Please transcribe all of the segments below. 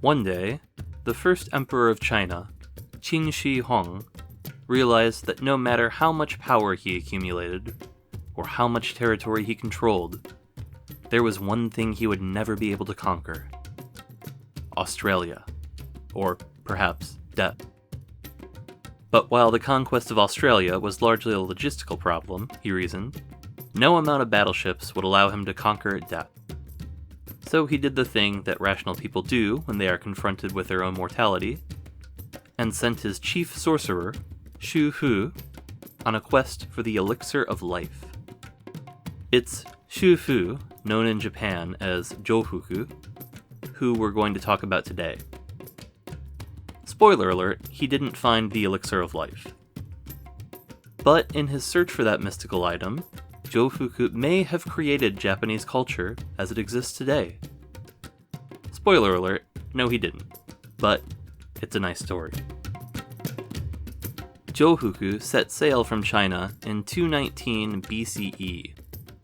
One day, the first emperor of China, Qin Shi Huang, realized that no matter how much power he accumulated, or how much territory he controlled, there was one thing he would never be able to conquer: Australia. Or perhaps death. But while the conquest of Australia was largely a logistical problem, he reasoned, no amount of battleships would allow him to conquer death. So he did the thing that rational people do when they are confronted with their own mortality, and sent his chief sorcerer, Shu Hu, on a quest for the elixir of life. It's Shu Fu, known in Japan as Jofuku, who we're going to talk about today. Spoiler alert, he didn't find the elixir of life. But in his search for that mystical item, Jofuku may have created Japanese culture as it exists today. Spoiler alert, no he didn't, but it's a nice story. Jofuku set sail from China in 219 BCE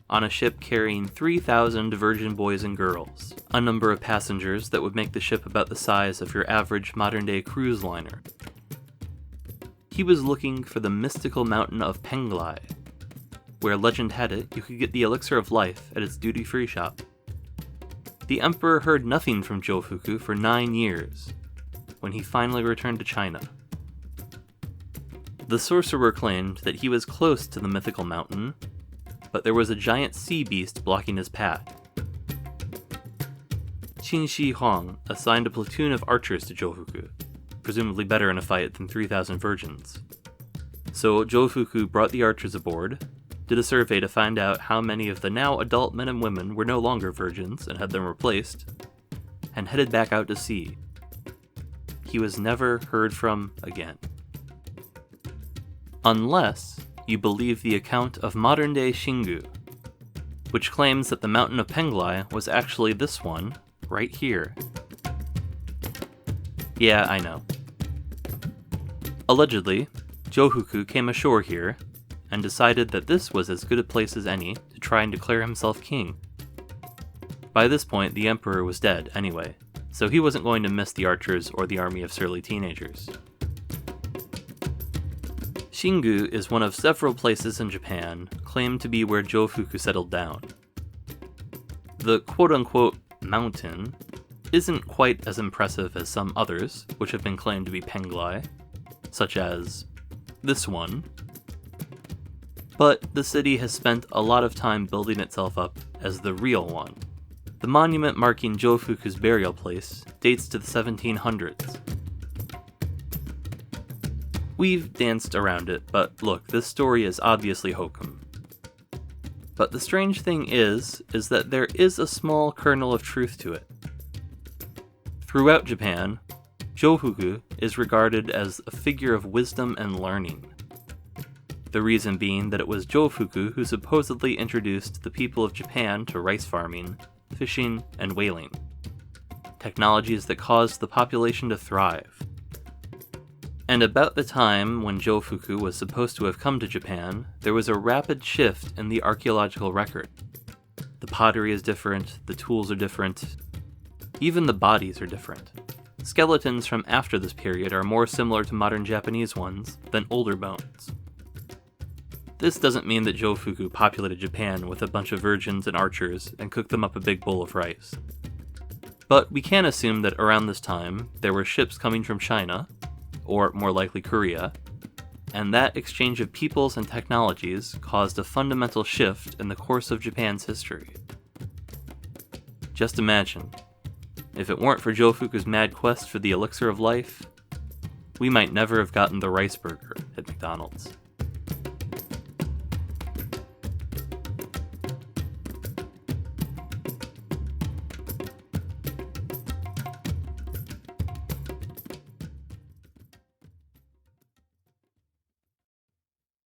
on a ship carrying 3,000 virgin boys and girls, a number of passengers that would make the ship about the size of your average modern-day cruise liner. He was looking for the mystical mountain of Penglai, where legend had it you could get the elixir of life at its duty-free shop. The emperor heard nothing from Jofuku for 9 years, when he finally returned to China. The sorcerer claimed that he was close to the mythical mountain, but there was a giant sea beast blocking his path. Qin Shi Huang assigned a platoon of archers to Jofuku, presumably better in a fight than 3,000 virgins. So Jofuku brought the archers aboard, did a survey to find out how many of the now adult men and women were no longer virgins and had them replaced, and headed back out to sea. He was never heard from again. Unless you believe the account of modern-day Shingu, which claims that the mountain of Penglai was actually this one, right here. Yeah, I know. Allegedly, Jofuku came ashore here, and decided that this was as good a place as any to try and declare himself king. By this point, the emperor was dead anyway, so he wasn't going to miss the archers or the army of surly teenagers. Shingu is one of several places in Japan claimed to be where Jofuku settled down. The quote-unquote mountain isn't quite as impressive as some others, which have been claimed to be Penglai, such as this one, but the city has spent a lot of time building itself up as the real one. The monument marking Jofuku's burial place dates to the 1700s. We've danced around it, but look, this story is obviously hokum. But the strange thing is that there is a small kernel of truth to it. Throughout Japan, Jofuku is regarded as a figure of wisdom and learning. The reason being that it was Jofuku who supposedly introduced the people of Japan to rice farming, fishing, and whaling, technologies that caused the population to thrive. And about the time when Jofuku was supposed to have come to Japan, there was a rapid shift in the archaeological record. The pottery is different, the tools are different, even the bodies are different. Skeletons from after this period are more similar to modern Japanese ones than older bones. This doesn't mean that Jofuku populated Japan with a bunch of virgins and archers and cooked them up a big bowl of rice. But we can assume that around this time, there were ships coming from China, or more likely Korea, and that exchange of peoples and technologies caused a fundamental shift in the course of Japan's history. Just imagine, if it weren't for Jofuku's mad quest for the elixir of life, we might never have gotten the rice burger at McDonald's.